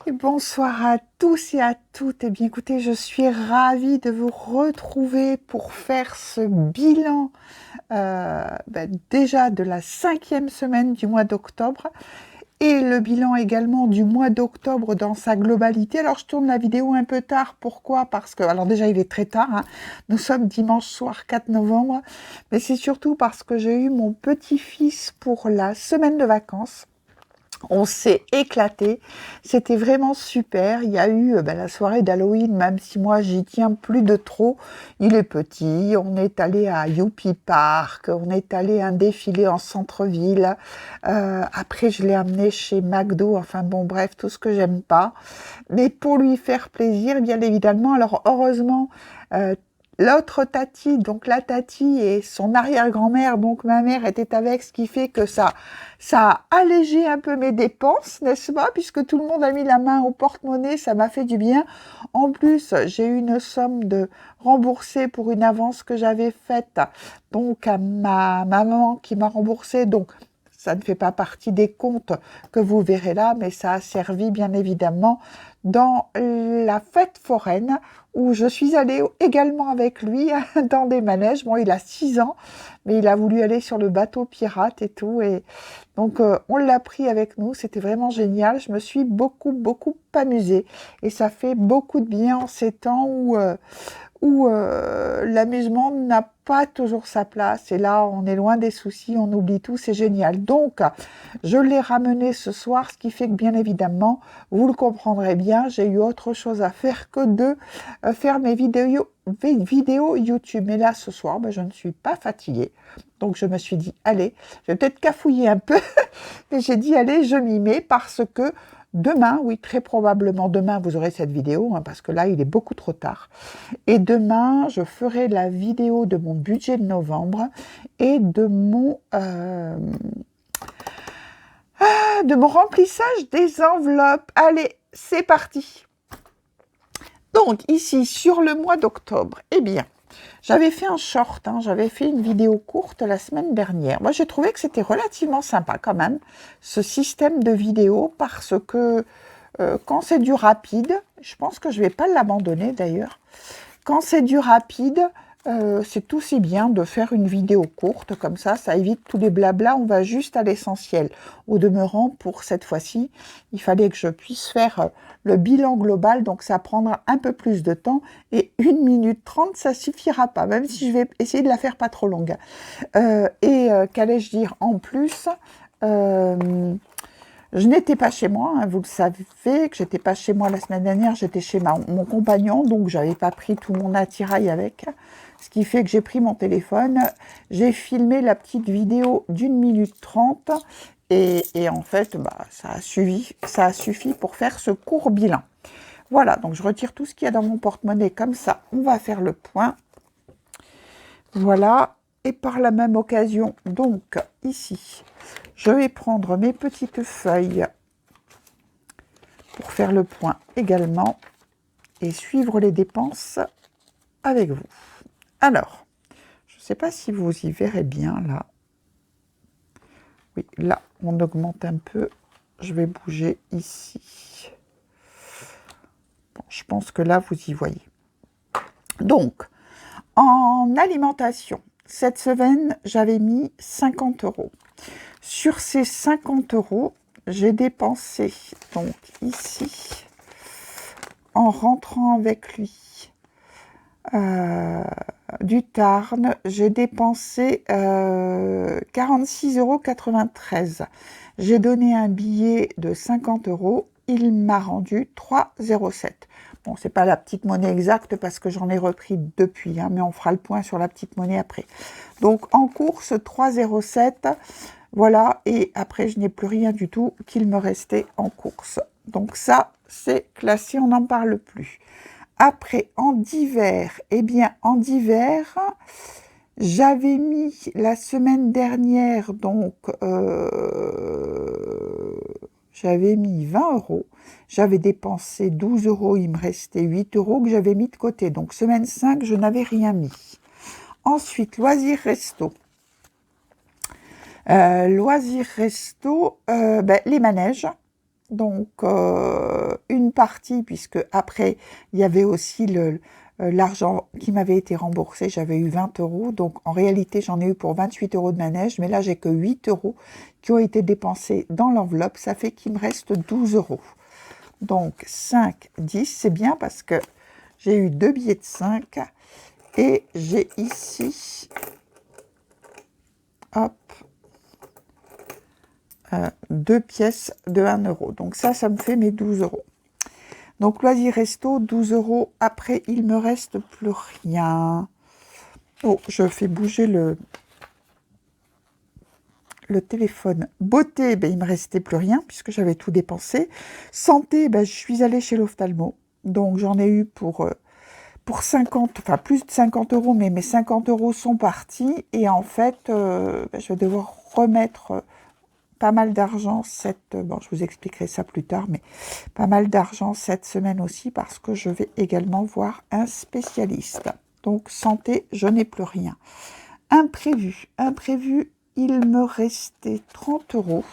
Et bonsoir à tous et à toutes. Eh bien, écoutez, je suis ravie de vous retrouver pour faire ce bilan déjà de la 5e semaine du mois d'octobre et le bilan également du mois d'octobre dans sa globalité. Alors, je tourne la vidéo un peu tard. Pourquoi? Parce que, alors déjà, il est très tard, hein. Nous sommes dimanche soir 4 novembre, mais c'est surtout parce que j'ai eu mon petit-fils pour la semaine de vacances. On s'est éclaté, c'était vraiment super. Il y a eu la soirée d'Halloween, même si moi j'y tiens plus de trop. Il est petit, on est allé à Youpi Park, on est allé à un défilé en centre-ville. Après je l'ai amené chez McDo, enfin bon bref, tout ce que j'aime pas. Mais pour lui faire plaisir, bien évidemment, alors heureusement, euh, l'autre tati, donc la tati et son arrière-grand-mère, donc ma mère était avec, ce qui fait que ça a allégé un peu mes dépenses, n'est-ce pas? Puisque tout le monde a mis la main au porte-monnaie, ça m'a fait du bien. En plus, j'ai eu une somme de remboursée pour une avance que j'avais faite, donc à ma maman qui m'a remboursé, donc ça ne fait pas partie des comptes que vous verrez là, mais ça a servi bien évidemment dans la fête foraine où je suis allée également avec lui dans des manèges. Bon, il a 6 ans, mais il a voulu aller sur le bateau pirate et tout. Et donc, on l'a pris avec nous. C'était vraiment génial. Je me suis beaucoup, beaucoup amusée. Et ça fait beaucoup de bien en ces temps où l'amusement n'a pas toujours sa place. Et là, on est loin des soucis, on oublie tout, c'est génial. Donc, je l'ai ramené ce soir, ce qui fait que, bien évidemment, vous le comprendrez bien, j'ai eu autre chose à faire que de faire mes vidéos YouTube. Mais là, ce soir, je ne suis pas fatiguée. Donc, je me suis dit, allez, je vais peut-être cafouiller un peu, mais j'ai dit, allez, je m'y mets parce que demain, oui, très probablement demain, vous aurez cette vidéo, hein, parce que là, il est beaucoup trop tard. Et demain, je ferai la vidéo de mon budget de novembre et de mon remplissage des enveloppes. Allez, c'est parti. Donc, ici, sur le mois d'octobre, eh bien, j'avais fait un short, hein, j'avais fait une vidéo courte la semaine dernière. Moi, j'ai trouvé que c'était relativement sympa quand même, ce système de vidéo, parce que quand c'est du rapide, je pense que je ne vais pas l'abandonner d'ailleurs. Quand c'est du rapide, c'est aussi bien de faire une vidéo courte, comme ça évite tous les blablas, on va juste à l'essentiel. Au demeurant, pour cette fois-ci, il fallait que je puisse faire le bilan global, donc ça prendra un peu plus de temps, et 1 minute 30, ça suffira pas, même si je vais essayer de la faire pas trop longue. Qu'allais-je dire en plus je n'étais pas chez moi, hein, vous le savez, que j'étais pas chez moi la semaine dernière, j'étais chez mon compagnon, donc j'avais pas pris tout mon attirail avec. Ce qui fait que j'ai pris mon téléphone, j'ai filmé la petite vidéo d'1 minute 30 et en fait, ça a suffi pour faire ce court bilan. Voilà, donc je retire tout ce qu'il y a dans mon porte-monnaie comme ça, on va faire le point. Voilà, et par la même occasion, donc ici, je vais prendre mes petites feuilles pour faire le point également et suivre les dépenses avec vous. Alors, je ne sais pas si vous y verrez bien là. Oui, là, on augmente un peu. Je vais bouger ici. Bon, je pense que là, vous y voyez. Donc, en alimentation, cette semaine, j'avais mis 50 €. Sur ces 50 €, j'ai dépensé, donc ici, en rentrant avec lui du Tarn, j'ai dépensé 46,93 €. J'ai donné un billet de 50 €, il m'a rendu 3,07 €. Bon, c'est pas la petite monnaie exacte parce que j'en ai repris depuis, hein, mais on fera le point sur la petite monnaie après. Donc en course, 3,07 €. Voilà, et après, je n'ai plus rien du tout qu'il me restait en course. Donc ça, c'est classé, on n'en parle plus. Après, en divers, eh bien, en divers, j'avais mis la semaine dernière, donc, j'avais mis 20 €. J'avais dépensé 12 €, il me restait 8 € que j'avais mis de côté. Donc, semaine 5, je n'avais rien mis. Ensuite, loisirs resto. Loisirs resto, les manèges. Donc, une partie, puisque après, il y avait aussi l'argent qui m'avait été remboursé, j'avais eu 20 €. Donc, en réalité, j'en ai eu pour 28 € de manège, mais là, j'ai que 8 € qui ont été dépensés dans l'enveloppe. Ça fait qu'il me reste 12 €. Donc, 5, 10, c'est bien parce que j'ai eu 2 billets de 5 et j'ai ici, hop, 2 pièces de 1 €. Donc ça me fait mes 12 €. Donc loisir resto, 12 €. Après, il me reste plus rien. Oh, je fais bouger le téléphone. Beauté, ben, il me restait plus rien puisque j'avais tout dépensé. Santé, ben, je suis allée chez l'ophtalmo. Donc j'en ai eu pour 50, enfin plus de 50 €, mais mes 50 € sont partis. Et en fait, ben, je vais devoir remettre pas mal d'argent bon, je vous expliquerai ça plus tard, mais pas mal d'argent cette semaine aussi parce que je vais également voir un spécialiste. Donc santé, je n'ai plus rien. Imprévu, il me restait 30 €.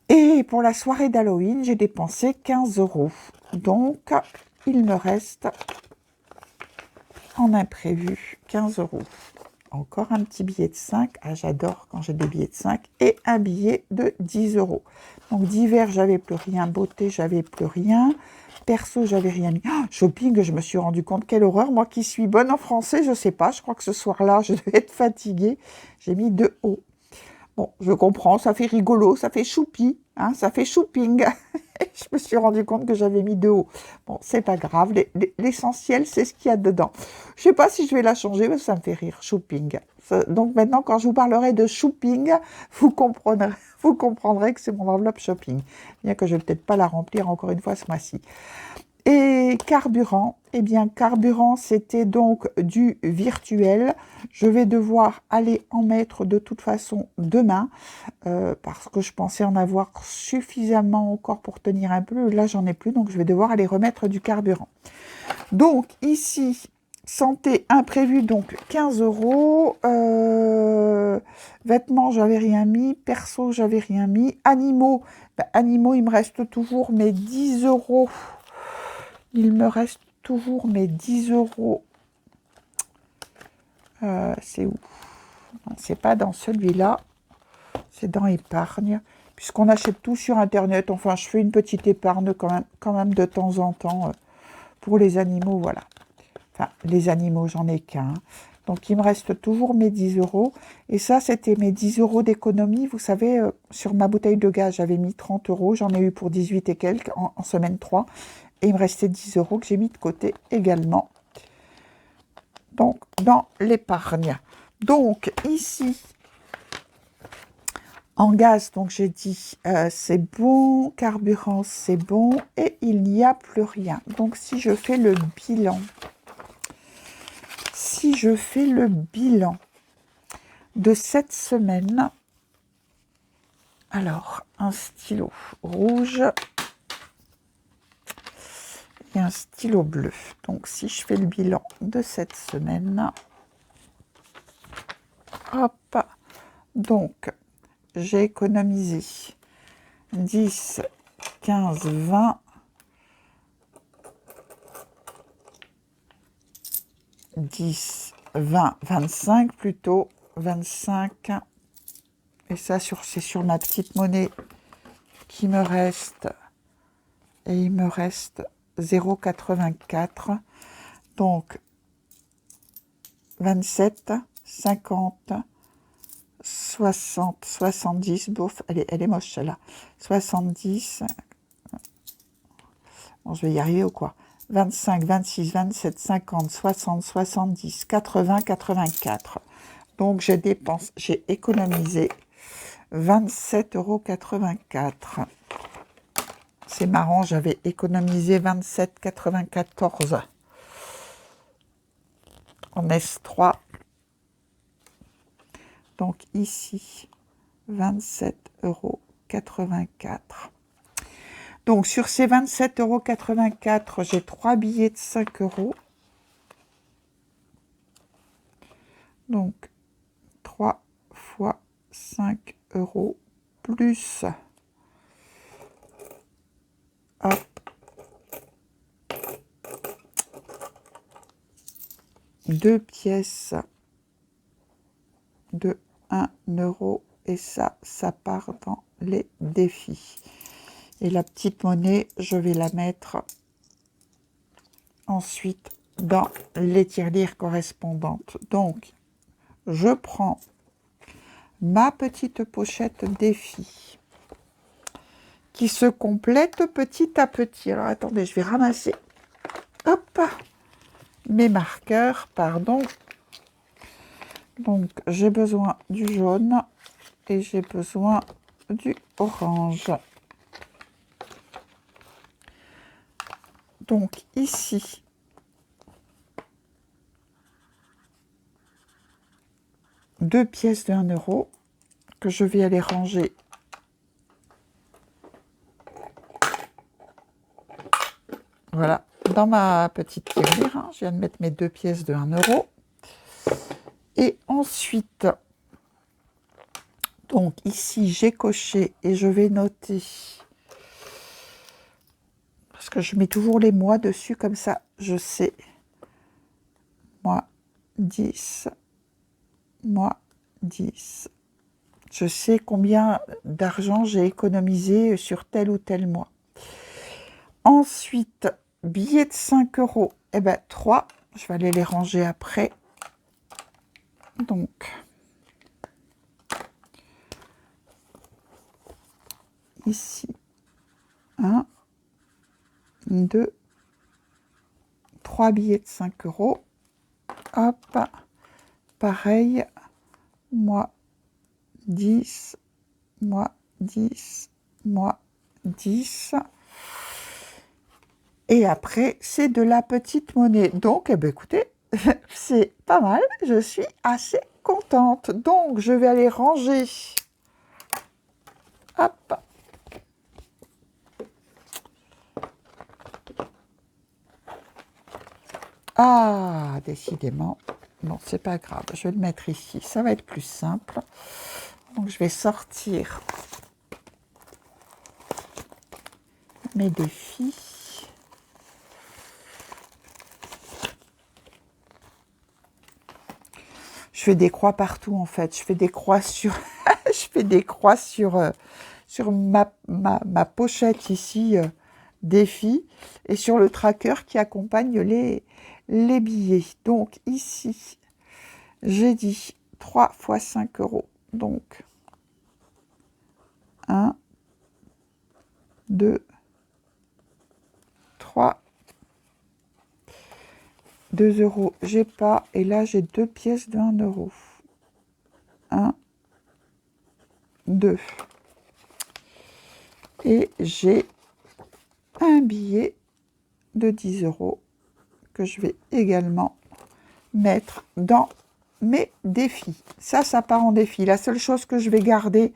Et pour la soirée d'Halloween, j'ai dépensé 15 €. Donc, il me reste en imprévu 15 €. Encore un petit billet de 5. Ah, j'adore quand j'ai des billets de 5. Et un billet de 10 €. Donc, d'hiver, j'avais plus rien. Beauté, j'avais plus rien. Perso, j'avais rien mis. Ah, shopping, je me suis rendu compte. Quelle horreur. Moi qui suis bonne en français, je sais pas. Je crois que ce soir-là, je devais être fatiguée. J'ai mis 2 €. Bon, je comprends. Ça fait rigolo. Ça fait choupi. Hein, ça fait shopping. Je me suis rendu compte que j'avais mis 2 €. Bon, c'est pas grave. L'essentiel, c'est ce qu'il y a dedans. Je sais pas si je vais la changer, mais ça me fait rire. Shopping. Donc maintenant, quand je vous parlerai de shopping, vous comprendrez que c'est mon enveloppe shopping. Bien que je vais peut-être pas la remplir encore une fois ce mois-ci. Et carburant, eh bien carburant, c'était donc du virtuel. Je vais devoir aller en mettre de toute façon demain parce que je pensais en avoir suffisamment encore pour tenir un peu. Là, j'en ai plus, donc je vais devoir aller remettre du carburant. Donc ici, santé imprévu, donc 15 €. Vêtements, j'avais rien mis. Perso, j'avais rien mis. Animaux, animaux, il me reste toujours mes 10 €. Il me reste toujours mes 10 €. C'est où? C'est pas dans celui-là. C'est dans épargne. Puisqu'on achète tout sur Internet. Enfin, je fais une petite épargne quand même de temps en temps pour les animaux. Voilà. Enfin, les animaux, j'en ai qu'un. Donc, il me reste toujours mes 10 €. Et ça, c'était mes 10 € d'économie. Vous savez, sur ma bouteille de gaz, j'avais mis 30 €. J'en ai eu pour 18 et quelques en semaine 3. Et il me restait 10 € que j'ai mis de côté également. Donc, dans l'épargne. Donc, ici, en gaz, donc j'ai dit, c'est bon. Carburant, c'est bon. Et il n'y a plus rien. Donc, si je fais le bilan, de cette semaine, alors, un stylo rouge et un stylo bleu. Donc, si je fais le bilan de cette semaine, hop, donc, j'ai économisé 10, 15, 20, 10, 20, 25 plutôt, 25. Et ça, c'est sur ma petite monnaie qui me reste. Et il me reste 0,84. Donc, 27, 50, 60, 70, bouf, elle est moche celle-là. 70, bon, je vais y arriver ou quoi? 25, 26, 27, 50, 60, 70, 80, 84. Donc, j'ai économisé 27,84 €. C'est marrant, j'avais économisé 27,94 € en S3. Donc ici, 27,84 €. Donc sur ces 27,84 €, j'ai 3 billets de 5 €. Donc 3 fois 5 € plus 2 pièces de 1 € et ça part dans les défis. Et la petite monnaie, je vais la mettre ensuite dans les tirelires correspondantes. Donc, je prends ma petite pochette défi qui se complète petit à petit. Alors, attendez, je vais ramasser, hop, mes marqueurs, pardon. Donc, j'ai besoin du jaune et j'ai besoin du orange. Donc, ici, deux pièces de 1 € que je vais aller ranger voilà, dans ma petite tirelire. Hein. Je viens de mettre mes 2 pièces de 1 €. Et ensuite, donc ici, j'ai coché et je vais noter, parce que je mets toujours les mois dessus, comme ça, je sais. Mois 10, mois 10. Je sais combien d'argent j'ai économisé sur tel ou tel mois. Ensuite, billets de 5 €, eh ben 3, je vais aller les ranger après. Donc, ici, 1, 2, 3 billets de 5 €. Hop, pareil, moi 10, moi 10, moi 10. Et après, c'est de la petite monnaie. Donc, eh ben, écoutez, c'est pas mal. Je suis assez contente. Donc, je vais aller ranger. Hop. Ah, décidément. Bon, c'est pas grave. Je vais le mettre ici. Ça va être plus simple. Donc, je vais sortir mes défis. Je fais des croix partout, en fait. Je fais des croix sur... je fais des croix sur ma pochette ici, défi, et sur le tracker qui accompagne les billets. Donc, ici, j'ai dit 3 fois 5 €. Donc, 1, 2, 3, 2 €, j'ai pas, et là j'ai 2 pièces de 1 €. 1, 2. Et j'ai un billet de 10 € que je vais également mettre dans mes défis. Ça part en défi. La seule chose que je vais garder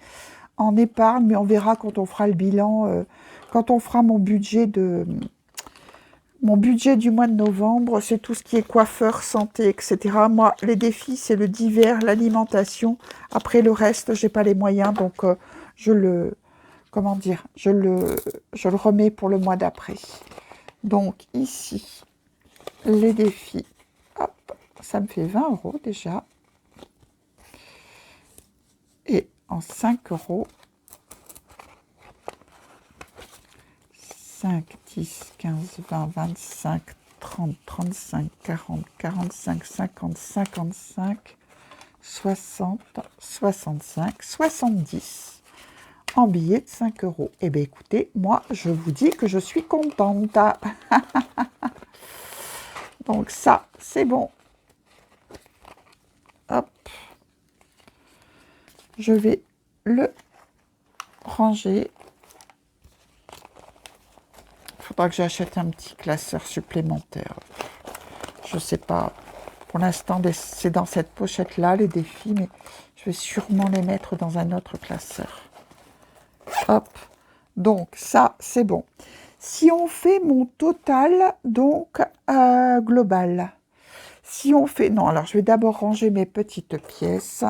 en épargne, mais on verra quand on fera le bilan, quand on fera mon budget du mois de novembre, c'est tout ce qui est coiffeur, santé, etc. Moi, les défis, c'est le divers, l'alimentation. Après, le reste, j'ai pas les moyens, donc je le remets pour le mois d'après. Donc, ici, les défis, hop, ça me fait 20 € déjà. Et en 5 €, 5, 10, 15, 20, 25, 30, 35, 40, 45, 50, 55, 60, 65, 70 en billets de 5 €. Eh bien, écoutez, moi, je vous dis que je suis contente. Donc ça, c'est bon. Hop. Je vais le ranger. Il faudra que j'achète un petit classeur supplémentaire. Je ne sais pas. Pour l'instant, c'est dans cette pochette-là, les défis, mais je vais sûrement les mettre dans un autre classeur. Hop. Donc, ça, c'est bon. Si on fait mon total, donc, global. Si on fait... Non, alors, je vais d'abord ranger mes petites pièces.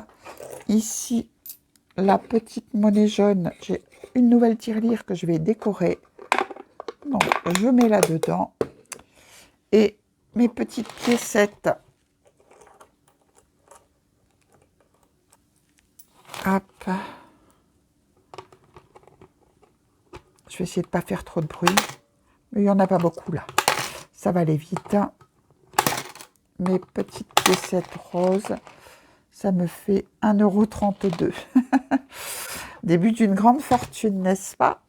Ici, la petite monnaie jaune, j'ai une nouvelle tirelire que je vais décorer. Donc, je mets là-dedans. Et mes petites piécettes Hop. Je vais essayer de ne pas faire trop de bruit. Mais il n'y en a pas beaucoup là. Ça va aller vite. Mes petites piécettes roses. Ça me fait 1,32 €. Début d'une grande fortune, n'est-ce pas?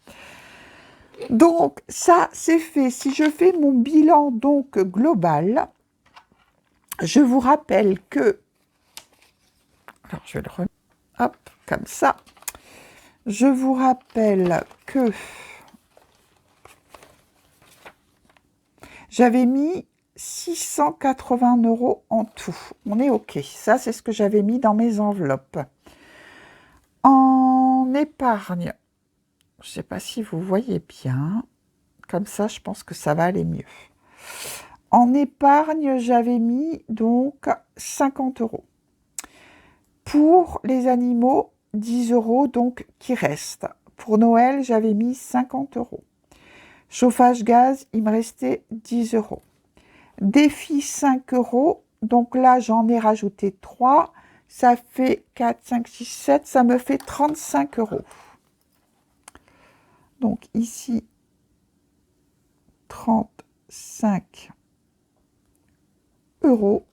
Donc, ça, c'est fait. Si je fais mon bilan donc global, je vous rappelle que... Alors, je vais le remettre. Hop, comme ça. Je vous rappelle que j'avais mis 680 € en tout. On est OK. Ça, c'est ce que j'avais mis dans mes enveloppes. En épargne, je ne sais pas si vous voyez bien. Comme ça, je pense que ça va aller mieux. En épargne, j'avais mis donc 50 €. Pour les animaux, 10 € donc qui restent. Pour Noël, j'avais mis 50 €. Chauffage gaz, il me restait 10 €. Défi 5 €. Donc là, j'en ai rajouté 3. Ça fait 4, 5, 6, 7. Ça me fait 35 €. Donc ici, 35 €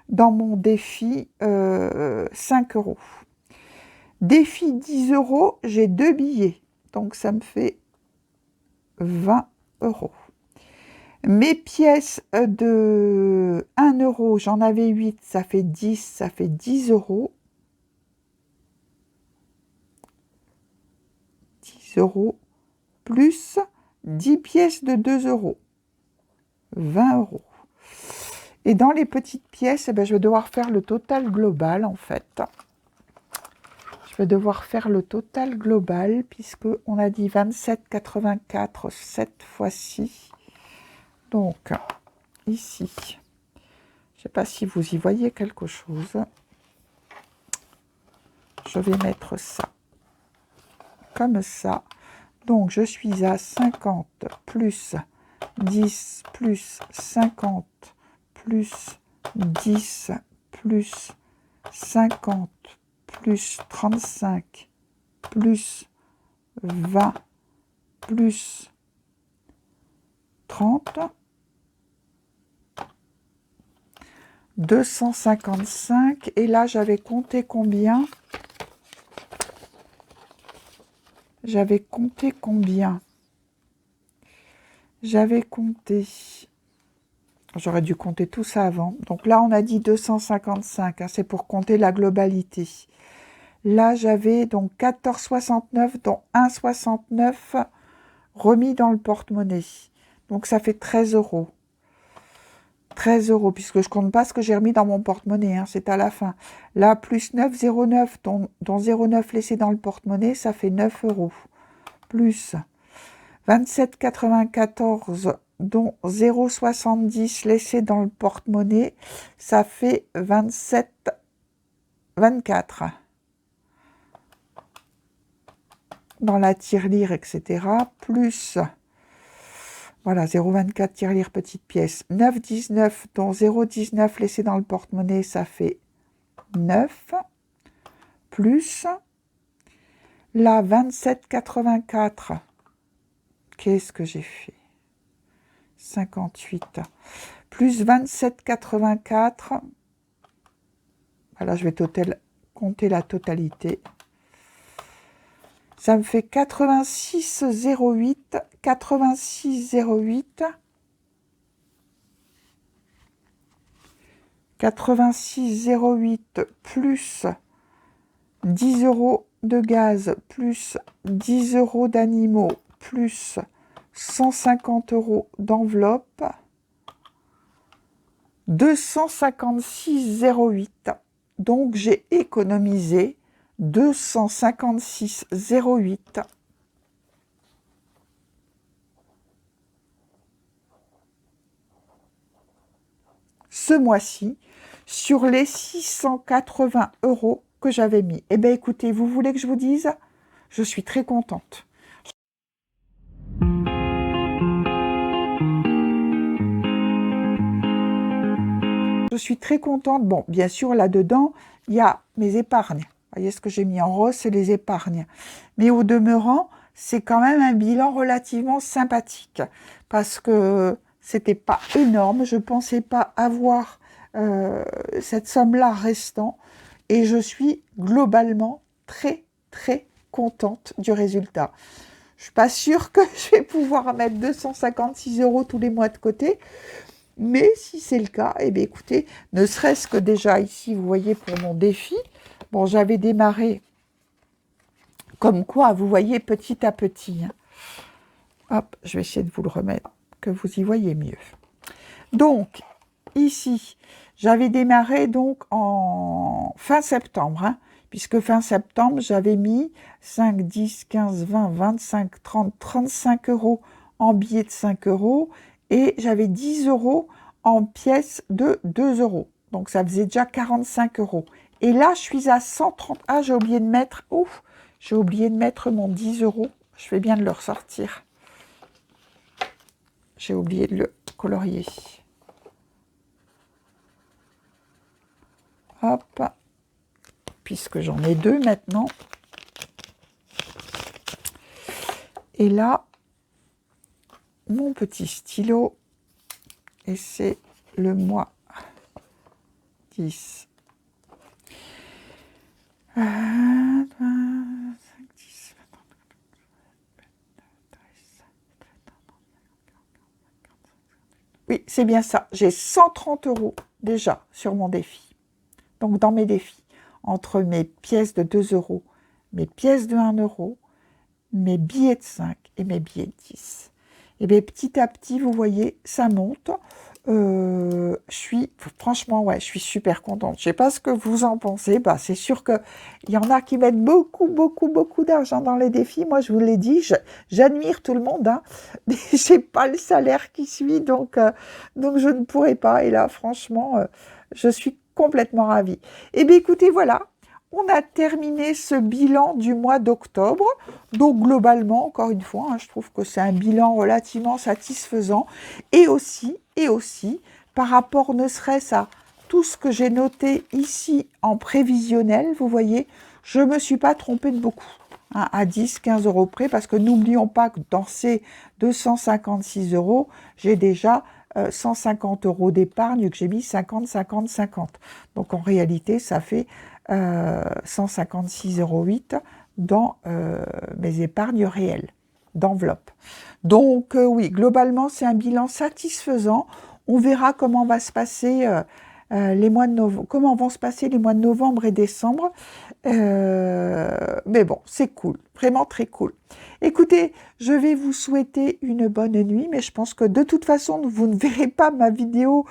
dans mon défi 5 €. Défi 10 €, j'ai 2 billets. Donc ça me fait 20 €. Mes pièces de 1 €, j'en avais 8, ça fait 10, ça fait 10 €. 10 € plus 10 pièces de 2 €. 20 €. Et dans les petites pièces, eh ben, je vais devoir faire le total global en fait. Je vais devoir faire le total global puisque on a dit 27,84 cette fois-ci. Donc, ici, je ne sais pas si vous y voyez quelque chose. Je vais mettre ça comme ça. Donc, je suis à 50 plus 10 plus 50 plus 10 plus 50 plus 35 plus 20 plus 30, 255. Et là, j'avais compté combien? J'avais compté combien? J'avais compté... J'aurais dû compter tout ça avant. Donc là, on a dit 255. Hein, c'est pour compter la globalité. Là, j'avais donc 14,69, dont 1,69 remis dans le porte-monnaie. Donc ça fait 13 €. 13 €, puisque je compte pas ce que j'ai remis dans mon porte-monnaie, hein, c'est à la fin. Là, plus 9,09, dont 0,9 laissé dans le porte-monnaie, ça fait 9 €. Plus 27,94, dont 0,70 laissé dans le porte-monnaie, ça fait 27,24. Dans la tirelire, etc. Plus... Voilà, 0,24 tirelire petite pièce. 9,19, dont 0,19 laissé dans le porte-monnaie, ça fait 9. Plus, là, 27,84. Qu'est-ce que j'ai fait? 58. Plus 27,84. Voilà, je vais compter la totalité. Ça me fait 86,08, 86,08, 86,08 plus 10 € de gaz, plus 10 € d'animaux, plus 150 € d'enveloppe, 256,08. Donc j'ai économisé 256,08 ce mois-ci sur les 680 € que j'avais mis. Eh bien écoutez, vous voulez que je vous dise? Je suis très contente. Je suis très contente. Bon, bien sûr, là-dedans, il y a mes épargnes. voyez ce que j'ai mis en rose, c'est les épargnes. Mais au demeurant, c'est quand même un bilan relativement sympathique parce que c'était pas énorme. Je pensais pas avoir cette somme-là restant et je suis globalement très contente du résultat. Je suis pas sûre que je vais pouvoir mettre 256 € tous les mois de côté, mais si c'est le cas, eh bien écoutez, ne serait-ce que déjà ici, vous voyez, pour mon défi, bon, j'avais démarré comme quoi, vous voyez, petit à petit. Hein. Hop, je vais essayer de vous le remettre, que vous y voyez mieux. Donc, ici, j'avais démarré donc en fin septembre, hein, puisque fin septembre, j'avais mis 5, 10, 15, 20, 25, 30, 35 € en billets de 5 € et j'avais 10 € en pièces de 2 €. Donc, ça faisait déjà 45 €. Et là, je suis à 130. Ah, j'ai oublié de mettre... Ouf, j'ai oublié de mettre mon 10 €. Je fais bien de le ressortir. J'ai oublié de le colorier. Hop. Puisque j'en ai deux maintenant. Et là, mon petit stylo. Et c'est le mois 10. 5, 10, 20, oui, c'est bien ça. J'ai 130 € déjà sur mon défi. Donc, dans mes défis, entre mes pièces de 2 €, mes pièces de 1 €, mes billets de 5 et mes billets de 10. Et bien, petit à petit, vous voyez, ça monte. Franchement, ouais, je suis super contente. Je sais pas ce que vous en pensez. Bah, c'est sûr qu'il y en a qui mettent beaucoup d'argent dans les défis. Moi, je vous l'ai dit, j'admire tout le monde, hein, mais j'ai pas le salaire qui suit, donc je ne pourrais pas. Et là, franchement, je suis complètement ravie. Et bien, écoutez, voilà. On a terminé ce bilan du mois d'octobre. Donc, globalement, encore une fois, hein, je trouve que c'est un bilan relativement satisfaisant. Et aussi, par rapport ne serait-ce à tout ce que j'ai noté ici en prévisionnel, vous voyez, je ne me suis pas trompée de beaucoup, hein, à 10, 15 € près, parce que n'oublions pas que dans ces 256 €, j'ai déjà 150 € d'épargne, que j'ai mis 50, 50, 50. Donc, en réalité, ça fait 156,08 € dans mes épargnes réelles d'enveloppe. Donc oui, globalement, c'est un bilan satisfaisant. On verra comment va se passer comment vont se passer les mois de novembre et décembre. Mais bon, c'est cool, vraiment très cool. Écoutez, je vais vous souhaiter une bonne nuit, mais je pense que de toute façon, vous ne verrez pas ma vidéo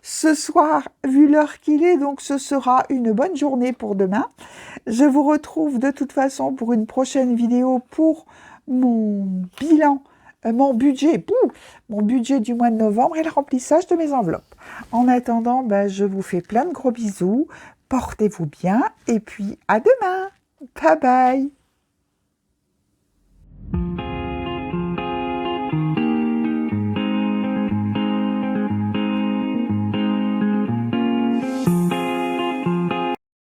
ce soir, vu l'heure qu'il est, donc ce sera une bonne journée pour demain. Je vous retrouve de toute façon pour une prochaine vidéo pour mon bilan, mon budget du mois de novembre et le remplissage de mes enveloppes. En attendant, je vous fais plein de gros bisous, portez-vous bien et puis à demain. Bye bye.